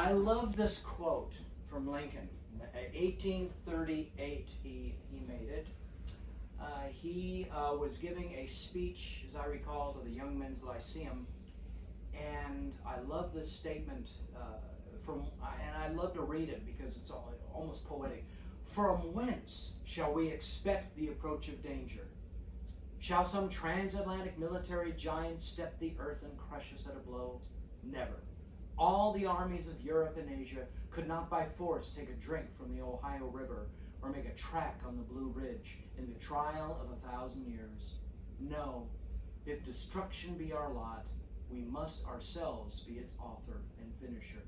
I love this quote from Lincoln. 1838 he made it. He was giving a speech, as I recall, to the Young Men's Lyceum, and I love this statement and I love to read it because it's almost poetic. From whence shall we expect the approach of danger? Shall some transatlantic military giant step the earth and crush us at a blow? Never. All the armies of Europe and Asia could not by force take a drink from the Ohio River or make a track on the Blue Ridge in the trial of 1,000 years. No, if destruction be our lot, we must ourselves be its author and finisher.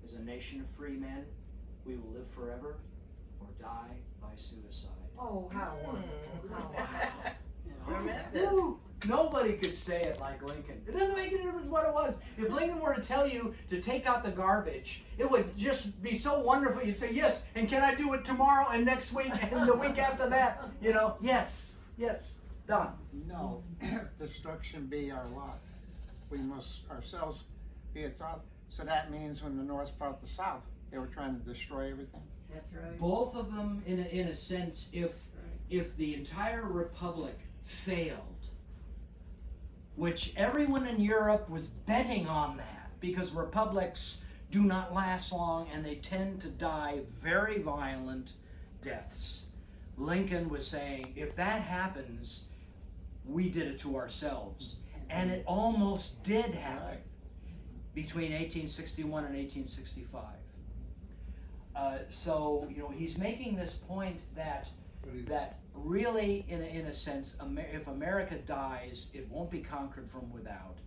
As a nation of free men, we will live forever or die by suicide. Oh, how wonderful. How wonderful. Tremendous. Nobody could say it like Lincoln. It doesn't make any difference what it was. If Lincoln were to tell you to take out the garbage, it would just be so wonderful. You'd say, yes, and can I do it tomorrow and next week and the week after that? You know, yes, done. No, if destruction be our lot, we must ourselves be its author. So that means when the North fought the South, they were trying to destroy everything. That's right. Both of them, in a sense, if the entire republic failed, which everyone in Europe was betting on that, because republics do not last long and they tend to die very violent deaths. Lincoln was saying, if that happens, we did it to ourselves. And it almost did happen between 1861 and 1865. So, you know, he's making this point that really, in a sense, if America dies, it won't be conquered from without.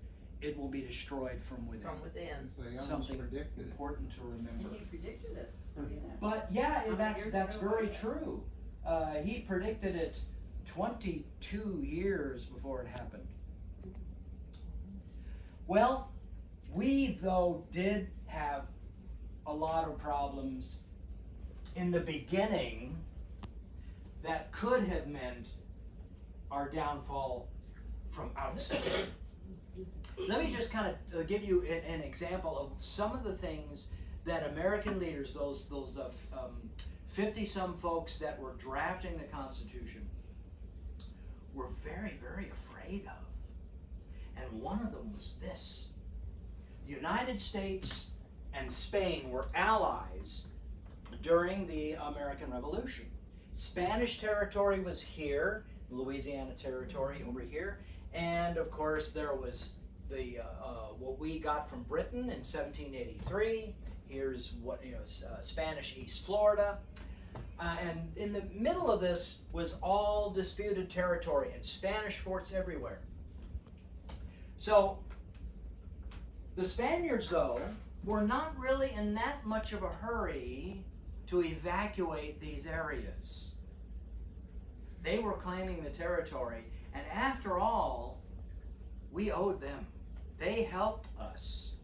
It will be destroyed from within. From within. So Something important to remember. And he predicted it. But yeah, How many years that's ago very was that? true. He predicted it 22 years before it happened. Well, we, though, did have a lot of problems in the beginning that could have meant our downfall from outside. Let me just kind of give you an example of some of the things that American leaders, those 50-some folks that were drafting the Constitution, were very, very afraid of. And one of them was this. The United States and Spain were allies during the American Revolution. Spanish territory was here, Louisiana territory over here, and of course there was the what we got from Britain in 1783. Here's what Spanish East Florida, and in the middle of this was all disputed territory and Spanish forts everywhere. So the Spaniards, though, were not really in that much of a hurry to evacuate these areas. They were claiming the territory, and after all, we owed them. They helped us.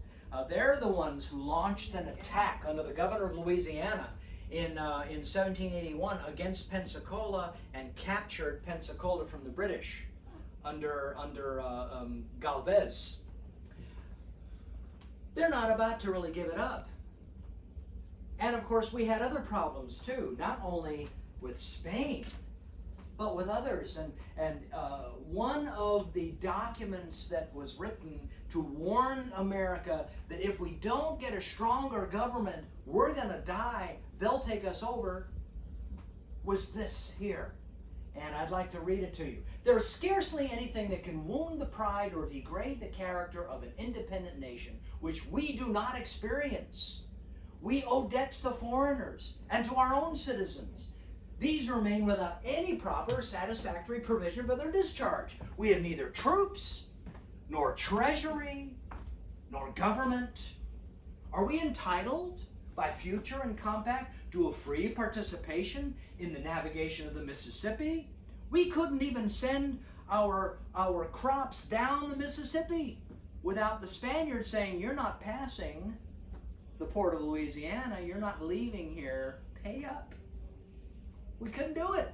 They're the ones who launched an attack under the governor of Louisiana in 1781 against Pensacola and captured Pensacola from the British under Galvez. They're not about to really give it up. And of course, we had other problems too, not only with Spain, but with others. And one of the documents that was written to warn America that if we don't get a stronger government, we're going to die, they'll take us over, was this here. And I'd like to read it to you. There is scarcely anything that can wound the pride or degrade the character of an independent nation which we do not experience. We owe debts to foreigners and to our own citizens. These remain without any proper satisfactory provision for their discharge. We have neither troops, nor treasury, nor government. Are we entitled by future and compact to a free participation in the navigation of the Mississippi? We couldn't even send our crops down the Mississippi without the Spaniards saying, you're not passing the port of Louisiana, you're not leaving here, pay up. We couldn't do it.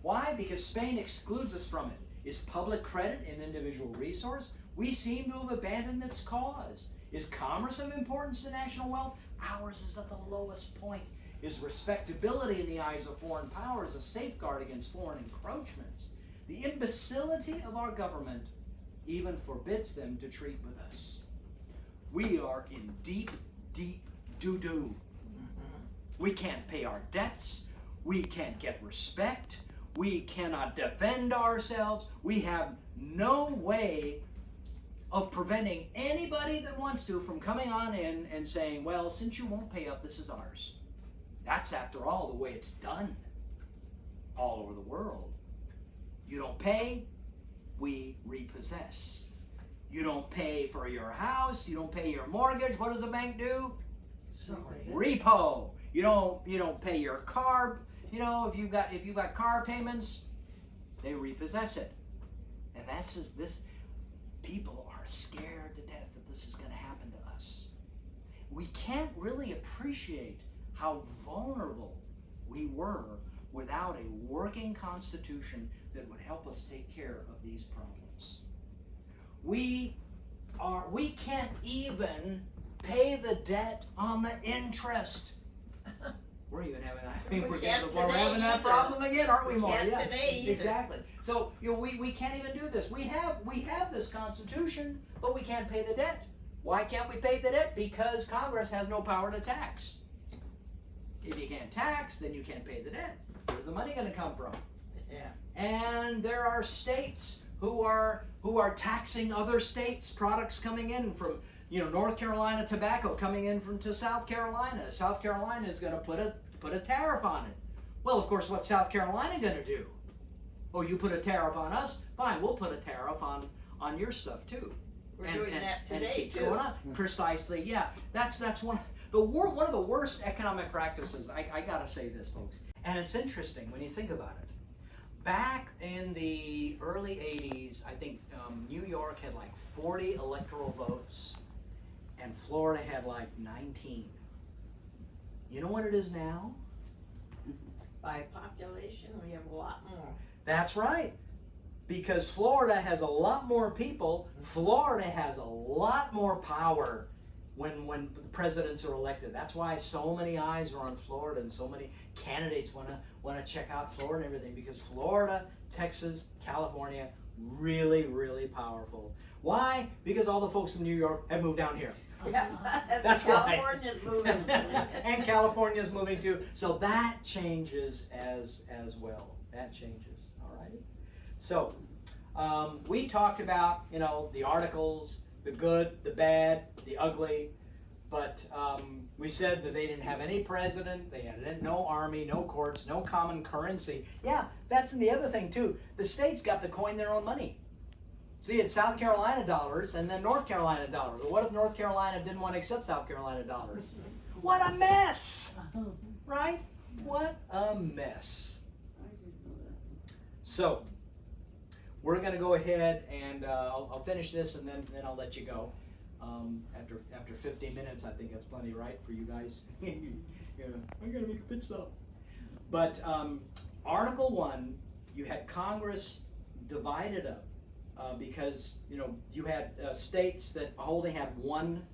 Why? Because Spain excludes us from it. Is public credit an individual resource? We seem to have abandoned its cause. Is commerce of importance to national wealth? Ours is at the lowest point. Is respectability in the eyes of foreign powers a safeguard against foreign encroachments? The imbecility of our government even forbids them to treat with us. We are in deep, deep doo-doo. We can't pay our debts. We can't get respect. We cannot defend ourselves. We have no way of preventing anybody that wants to from coming on in and saying, well, since you won't pay up, this is ours. That's, after all, the way it's done all over the world. You don't pay, we repossess. You don't pay for your house, you don't pay your mortgage, what does the bank do? Repo. You don't pay your car, if you've got car payments, they repossess it. And that's just this. People are scared to death that this is going to happen to us. We can't really appreciate how vulnerable we were without a working constitution that would help us take care of these problems. We can't even pay the debt on the interest. We're even having, I think we're having that problem again, aren't we, Mark? Yeah, today either. Exactly. So we can't even do this. We have this Constitution, but we can't pay the debt. Why can't we pay the debt? Because Congress has no power to tax. If you can't tax, then you can't pay the debt. Where's the money going to come from? Yeah. And there are states who are taxing other states' products coming in from, North Carolina tobacco coming in to South Carolina. South Carolina is going to put a tariff on it. Well, of course, what's South Carolina going to do? Oh, you put a tariff on us? Fine, we'll put a tariff on your stuff too. We're doing that today, and keep too. going on. Precisely, yeah. That's one of the worst economic practices. I gotta say this, folks. And it's interesting when you think about it. Back in the early 80s, I think New York had like 40 electoral votes, and Florida had like 19. You know what it is now? By population, we have a lot more. That's right. Because Florida has a lot more people, Florida has a lot more power when presidents are elected. That's why so many eyes are on Florida, and so many candidates want to check out Florida and everything, because Florida, Texas, California, really, really powerful. Why? Because all the folks from New York have moved down here. Yeah. That's why. California's moving. And California's moving too. So that changes as well. That changes. All right. So we talked about the articles, the good, the bad, the ugly, but we said that they didn't have any president, they had no army, no courts, no common currency. Yeah, that's the other thing too. The states got to coin their own money. So you had South Carolina dollars and then North Carolina dollars. Well, what if North Carolina didn't want to accept South Carolina dollars? What a mess! Right? What a mess. So, we're going to go ahead and I'll finish this, and then I'll let you go. After 15 minutes, I think that's plenty, right, for you guys? Yeah, I got to make a pit stop. But Article 1, you had Congress divided up because you had states that only had one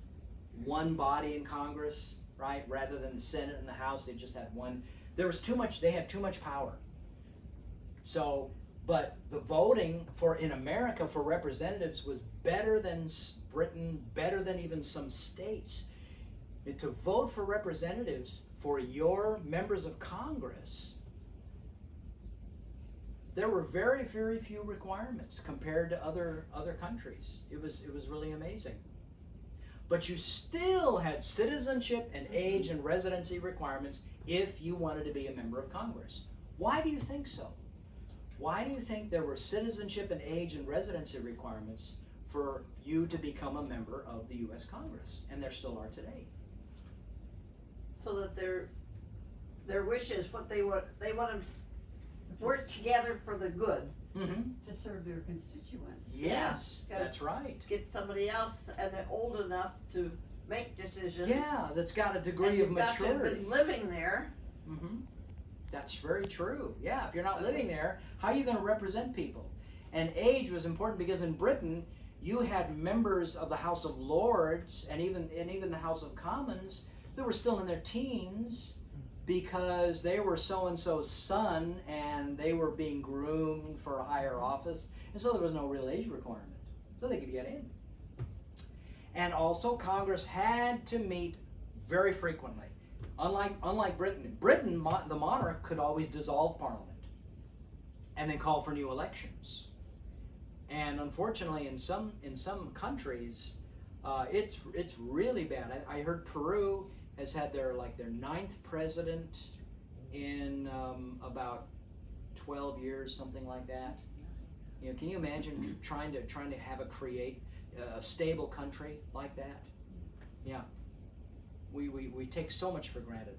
body in Congress, right? Rather than the Senate and the House, they just had one. There was too much. They had too much power. So. But the voting in America for representatives was better than Britain, better than even some states. And to vote for representatives for your members of Congress, there were very, very few requirements compared to other countries. It was really amazing. But you still had citizenship and age and residency requirements if you wanted to be a member of Congress. Why do you think so? Why do you think there were citizenship and age and residency requirements for you to become a member of the U.S. Congress? And there still are today. So that their wishes, what they want to work together for the good. Mm-hmm. To serve their constituents. Yes, Yeah. that's right. Get somebody else, and they're old enough to make decisions. Yeah, that's got a degree and of you've got to have maturity. been living there. Mm-hmm. That's very true. Yeah, if you're not living there, how are you going to represent people? And age was important because in Britain, you had members of the House of Lords and even the House of Commons that were still in their teens because they were so-and-so's son and they were being groomed for a higher office, and so there was no real age requirement, so they could get in. And also Congress had to meet very frequently. Unlike Britain, the monarch could always dissolve Parliament and then call for new elections. And unfortunately, in some countries, it's really bad. I heard Peru has had their 9th president in about 12 years, something like that. You know, can you imagine trying to create a stable country like that? Yeah. We take so much for granted.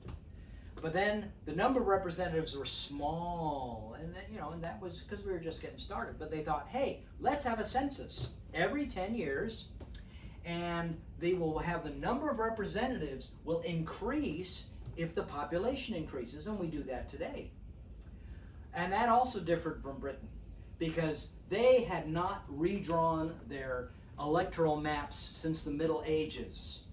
But then the number of representatives were small, and that was because we were just getting started. But they thought, hey, let's have a census every 10 years, and they will have the number of representatives will increase if the population increases, and we do that today. And that also differed from Britain, because they had not redrawn their electoral maps since the Middle Ages.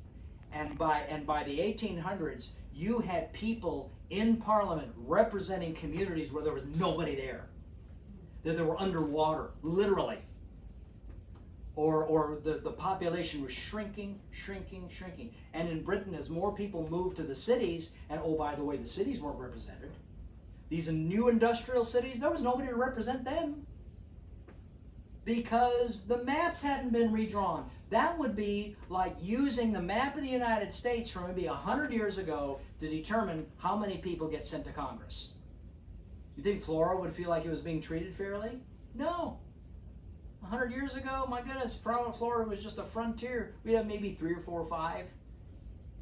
And by the 1800s, you had people in Parliament representing communities where there was nobody there, that they were underwater, literally. Or the population was shrinking. And in Britain, as more people moved to the cities, and oh, by the way, the cities weren't represented. These new industrial cities, there was nobody to represent them because the maps hadn't been redrawn. That would be like using the map of the United States from maybe 100 years ago to determine how many people get sent to Congress. You think Florida would feel like it was being treated fairly? No. 100 years ago, my goodness, Florida was just a frontier. We'd have maybe 3 or 4 or 5.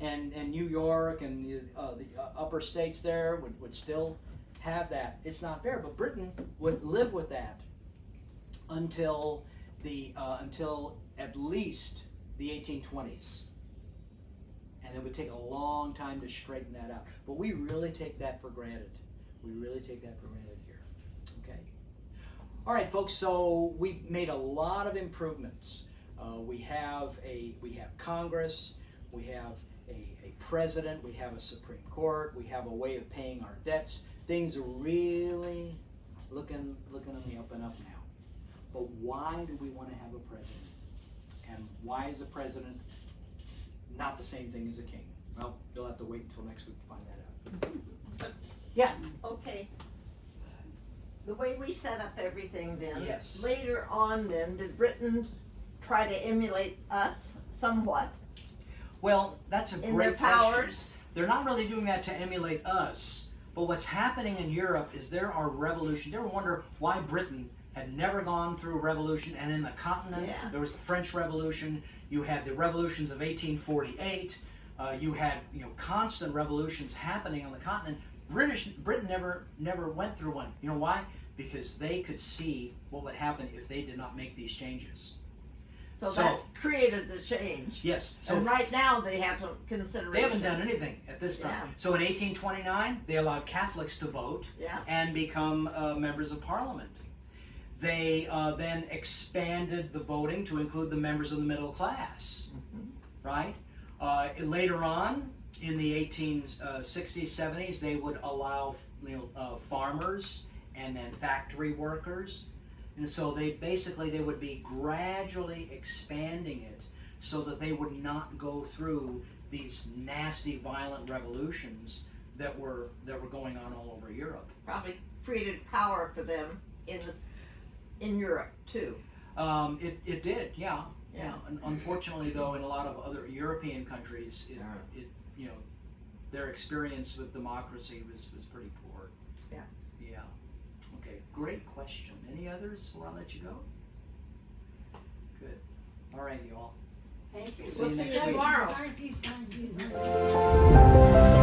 And New York and the upper states there would still have that. It's not fair, but Britain would live with that until at least the 1820s. And it would take a long time to straighten that out. But we really take that for granted. We really take that for granted here. Okay. All right, folks, so we've made a lot of improvements. We have Congress, we have a president, we have a Supreme Court, we have a way of paying our debts. Things are really looking on the up and up now. But why do we want to have a president? And why is a president not the same thing as a king? Well, you'll have to wait until next week to find that out. Yeah. Okay. The way we set up everything then, Yes. Later on then, did Britain try to emulate us somewhat Well, that's a in their great question. powers? They're not really doing that to emulate us, but what's happening in Europe is there are revolutions. You ever wonder why Britain had never gone through a revolution, and in the continent, Yeah. there was the French Revolution, you had the revolutions of 1848, you had constant revolutions happening on the continent. Britain never went through one. You know why? Because they could see what would happen if they did not make these changes. So that's created the change. Yes. So and right now they have some considerations. they haven't done anything at this point. Yeah. So in 1829, they allowed Catholics to vote Yeah. and become members of Parliament. They then expanded the voting to include the members of the middle class, right? Later on, in the 1860s, 70s, they would allow farmers and then factory workers. And so they would be gradually expanding it so that they would not go through these nasty, violent revolutions that were going on all over Europe. Probably created power for them in Europe too. It did, yeah. Yeah. Unfortunately, though, in a lot of other European countries, their experience with democracy was pretty poor. Yeah. Yeah. Okay. Great question. Any others before I let you go? Good. All right, y'all. Thank you. See you We'll see next you week. tomorrow. Thank you.